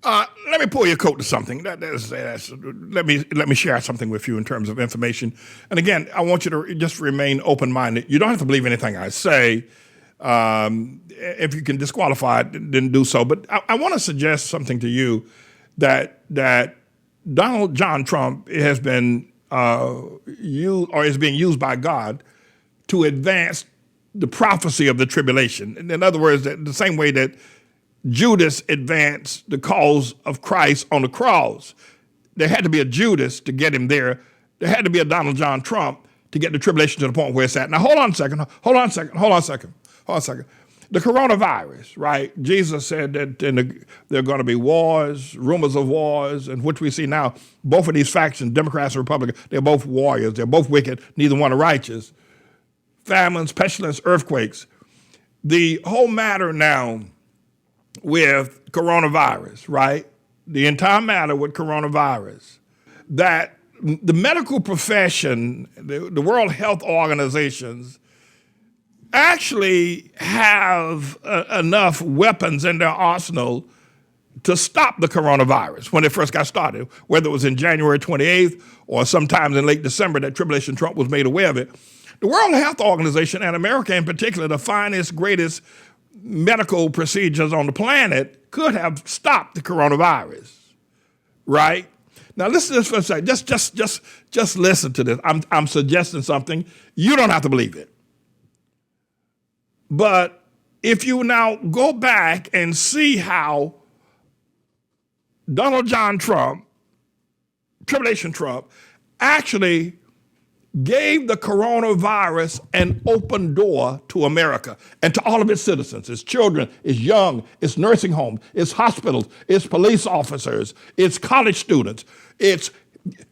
Let me pull your coat to something. Let me share something with you in terms of information. And again, I want you to just remain open-minded. You don't have to believe anything I say. If you can disqualify it, then do so. But I want to suggest something to you that Donald John Trump has been used or is being used by God to advance the prophecy of the tribulation. In other words, the same way that Judas advanced the cause of Christ on the cross. There had to be a Judas to get him there. There had to be a Donald John Trump to get the tribulation to the point where it's at. Now, hold on a second. The coronavirus, right? Jesus said that there are going to be wars, rumors of wars, and which we see now, both of these factions, Democrats and Republicans, they're both warriors. They're both wicked, neither one are righteous. Famines, pestilence, earthquakes. The whole matter now with coronavirus, right? The entire matter with coronavirus, that the medical profession, the World Health Organizations, actually have enough weapons in their arsenal to stop the coronavirus when it first got started, whether it was in January 28th or sometimes in late December that Tribulation Trump was made aware of it. The World Health Organization, and America in particular, the finest, greatest medical procedures on the planet, could have stopped the coronavirus, right? Now listen to this for a second. Just listen to this. I'm suggesting something. You don't have to believe it. But if you now go back and see how Donald John Trump, Tribulation Trump, actually gave the coronavirus an open door to America and to all of its citizens, its children, its young, its nursing homes, its hospitals, its police officers, its college students. It's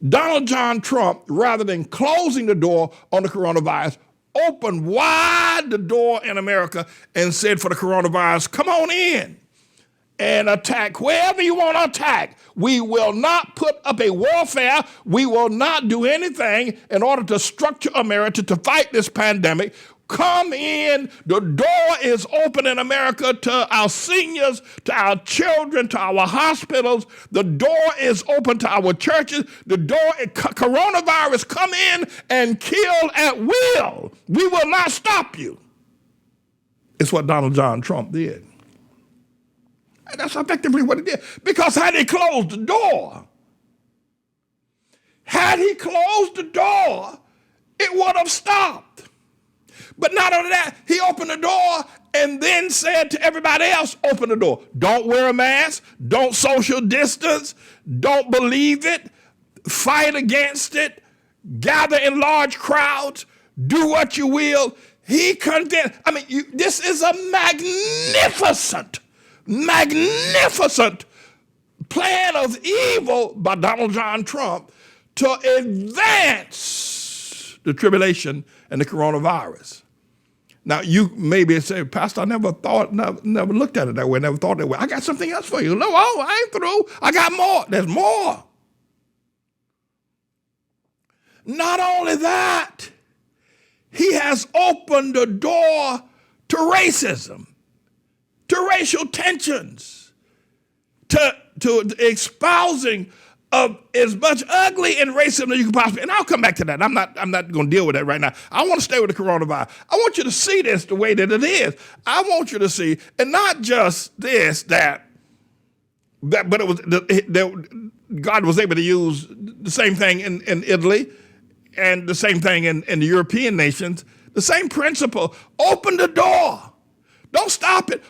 Donald John Trump, rather than closing the door on the coronavirus, opened wide the door in America and said for the coronavirus, come on in and attack wherever you want to attack. We will not put up a warfare. We will not do anything in order to structure America to fight this pandemic. Come in. The door is open in America to our seniors, to our children, to our hospitals. The door is open to our churches. The door, coronavirus, come in and kill at will. We will not stop you. It's what Donald John Trump did. And that's effectively what he did. Because had he closed the door, it would have stopped. But not only that, he opened the door and then said to everybody else, open the door. Don't wear a mask. Don't social distance. Don't believe it. Fight against it. Gather in large crowds. Do what you will. He convinced. This is a magnificent plan of evil by Donald John Trump to advance the tribulation and the coronavirus. Now, you maybe say, Pastor, I never looked at it that way, never thought that way. I got something else for you. No, I ain't through. I got more. There's more. Not only that, he has opened the door to racism, to racial tensions, to espousing of as much ugly and racism as you can possibly. And I'll come back to that. I'm not going to deal with that right now. I want to stay with the coronavirus. I want you to see this the way that it is. I want you to see, and not just this, but it was God was able to use the same thing in Italy and the same thing in the European nations. The same principle. Open the door. Don't stop it.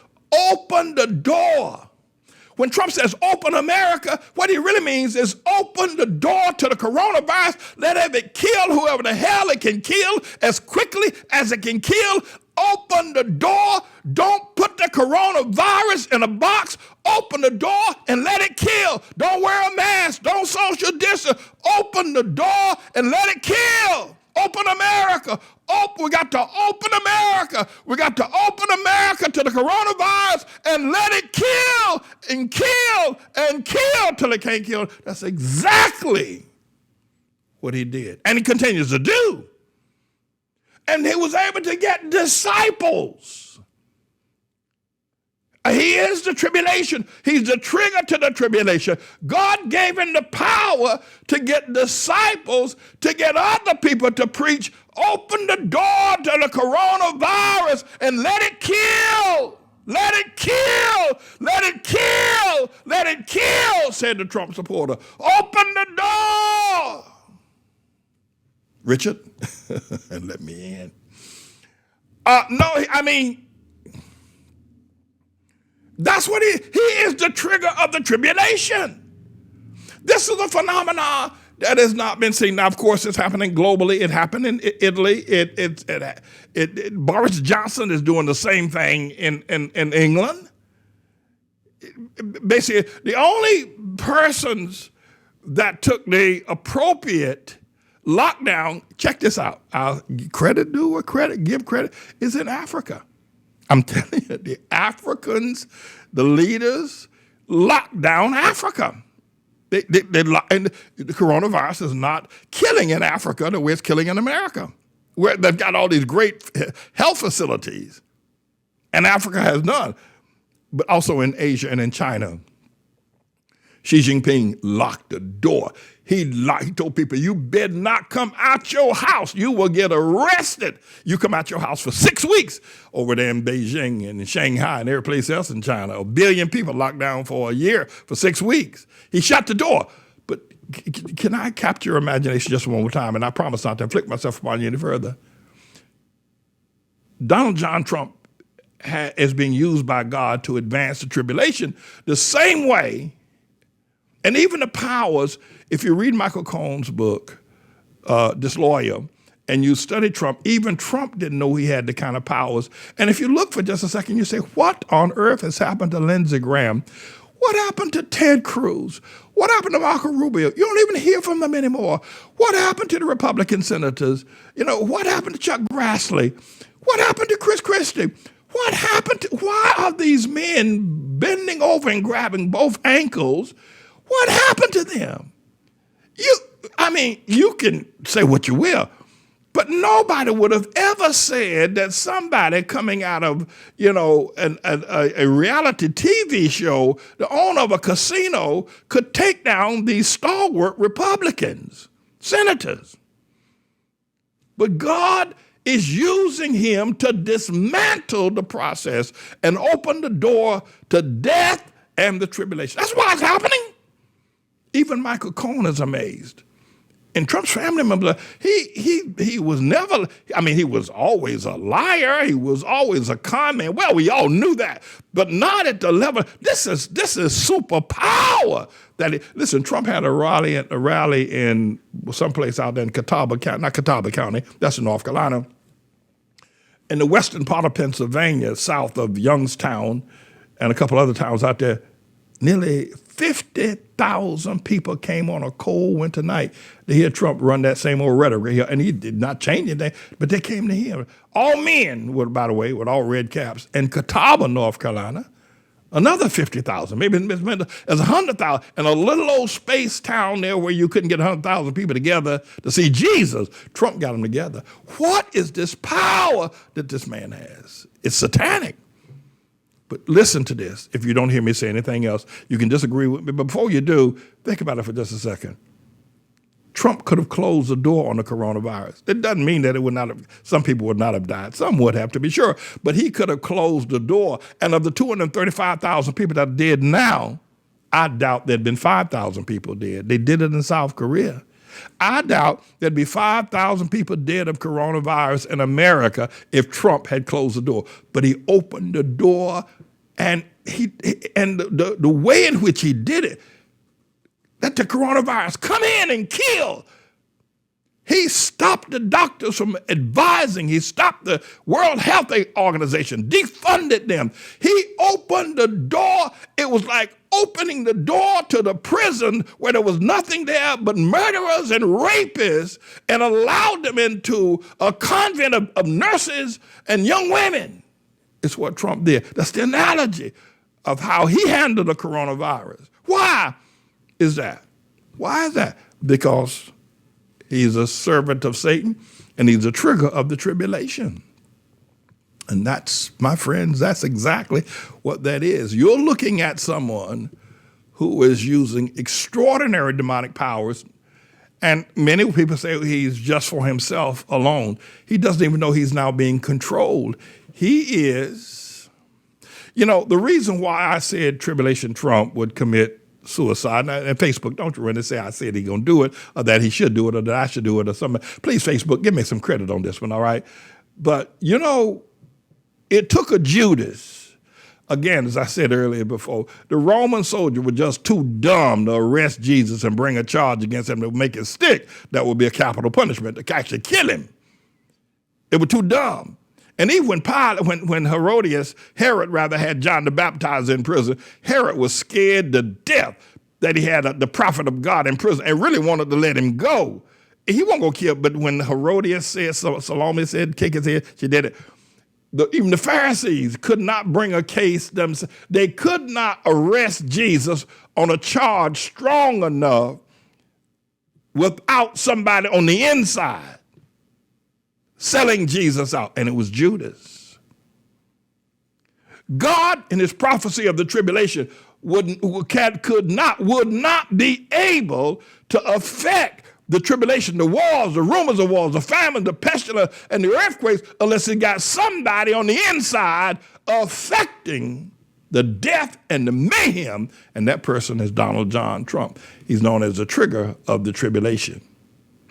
Open the door. When Trump says open America, what he really means is open the door to the coronavirus. Let it kill whoever the hell it can kill as quickly as it can kill. Open the door. Don't put the coronavirus in a box. Open the door and let it kill. Don't wear a mask. Don't social distance. Open the door and let it kill. Open America. We got to open America. We got to open America to the coronavirus and let it kill and kill and kill till it can't kill. That's exactly what he did. And he continues to do. And he was able to get disciples. He he is the tribulation. He's the trigger to the tribulation. God gave him the power to get disciples, to get other people to preach. Open the door to the coronavirus and let it kill. Let it kill. Let it kill. Let it kill, said the Trump supporter. Open the door. Richard, and let me in. That's what he is, the trigger of the tribulation. This is a phenomenon that has not been seen. Now, of course, it's happening globally. It happened in Italy. Boris Johnson is doing the same thing in England. Basically, the only persons that took the appropriate lockdown, check this out, I'll give credit, is in Africa. I'm telling you, the Africans, the leaders, locked down Africa. And the coronavirus is not killing in Africa the way it's killing in America, where they've got all these great health facilities. And Africa has none, but also in Asia and in China. Xi Jinping locked the door. He told people, you better not come out your house. You will get arrested. You come out your house for 6 weeks over there in Beijing and in Shanghai and every place else in China. 1 billion people locked down for a year for 6 weeks. He shut the door. But can I capture your imagination just one more time? And I promise not to inflict myself upon you any further. Donald John Trump is being used by God to advance the tribulation the same way. And even the powers, if you read Michael Cohen's book, this lawyer, and you study Trump, even Trump didn't know he had the kind of powers. And if you look for just a second, you say, what on earth has happened to Lindsey Graham? What happened to Ted Cruz? What happened to Marco Rubio? You don't even hear from them anymore. What happened to the Republican senators? What happened to Chuck Grassley? What happened to Chris Christie? What happened to, why are these men bending over and grabbing both ankles? What happened to them? You can say what you will, but nobody would have ever said that somebody coming out of, a reality TV show, the owner of a casino, could take down these stalwart Republicans, senators. But God is using him to dismantle the process and open the door to death and the tribulation. That's why it's happening. Even Michael Cohen is amazed. And Trump's family members, he was never, he was always a liar. He was always a con man. Well, we all knew that, but not at the level. This is superpower. Listen, Trump had a rally in someplace out there in Catawba County, not Catawba County, that's in North Carolina, in the western part of Pennsylvania, south of Youngstown and a couple other towns out there. Nearly 50,000 people came on a cold winter night to hear Trump run that same old rhetoric, and he did not change anything, but they came to him. All men, by the way, with all red caps. In Catawba, North Carolina, another 50,000, maybe as 100,000, in a little old space town there where you couldn't get 100,000 people together to see Jesus. Trump got them together. What is this power that this man has? It's satanic. But listen to this. If you don't hear me say anything else, you can disagree with me. But before you do, think about it for just a second. Trump could have closed the door on the coronavirus. It doesn't mean that some people would not have died. Some would have, to be sure. But he could have closed the door. And of the 235,000 people that are dead now, I doubt there'd been 5,000 people dead. They did it in South Korea. I doubt there'd be 5,000 people dead of coronavirus in America if Trump had closed the door. But he opened the door, and the way in which he did it, let the coronavirus come in and kill. He stopped the doctors from advising. He stopped the World Health Organization, defunded them. He opened the door. It was like opening the door to the prison where there was nothing there but murderers and rapists, and allowed them into a convent of nurses and young women. It's what Trump did. That's the analogy of how he handled the coronavirus. Why is that? Why is that? Because he's a servant of Satan, and he's a trigger of the tribulation. And that's, my friends, that's exactly what that is. You're looking at someone who is using extraordinary demonic powers, and many people say he's just for himself alone. He doesn't even know he's now being controlled. He is, the reason why I said Tribulation Trump would commit suicide, and Facebook, don't you run and say I said he's going to do it, or that he should do it, or that I should do it, or something. Please, Facebook, give me some credit on this one, all right? But, it took a Judas. Again, as I said earlier before, the Roman soldier was just too dumb to arrest Jesus and bring a charge against him to make it stick. That would be a capital punishment, to actually kill him. It was too dumb. And even when Herod had John the Baptizer in prison, Herod was scared to death that he had the prophet of God in prison and really wanted to let him go. He wasn't going to kill, but when Herodias said, Salome said, kick his head, she did it. Even the Pharisees could not bring a case themselves. They could not arrest Jesus on a charge strong enough without somebody on the inside selling Jesus out, and it was Judas. God, in his prophecy of the tribulation, would not be able to affect the tribulation, the wars, the rumors of wars, the famine, the pestilence, and the earthquakes, unless it got somebody on the inside affecting the death and the mayhem, and that person is Donald John Trump. He's known as the trigger of the tribulation.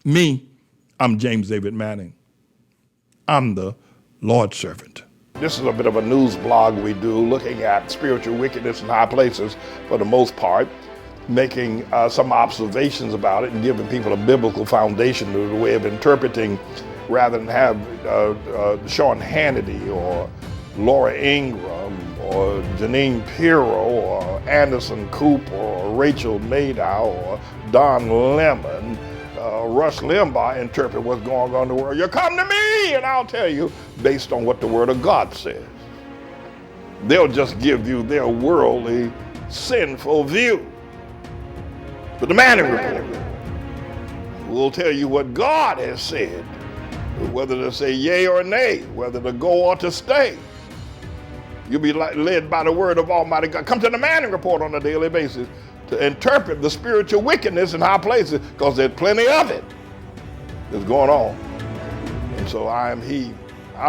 Me, I'm James David Manning. I'm the Lord's servant. This is a bit of a news blog we do, looking at spiritual wickedness in high places for the most part, making some observations about it and giving people a biblical foundation to the way of interpreting, rather than have Sean Hannity or Laura Ingraham or Janine Pirro or Anderson Cooper or Rachel Maddow or Don Lemon, Rush Limbaugh interpret what's going on in the world. You come to me and I'll tell you based on what the Word of God says. They'll just give you their worldly, sinful view. But the Manning Report will tell you what God has said, whether to say yea or nay, whether to go or to stay. You'll be led by the word of Almighty God. Come to the Manning Report on a daily basis to interpret the spiritual wickedness in high places, because there's plenty of it that's going on. And so I'm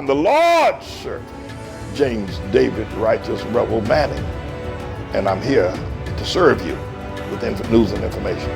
the Lord's servant, James David Righteous Rebel Manning, and I'm here to serve you with news and information.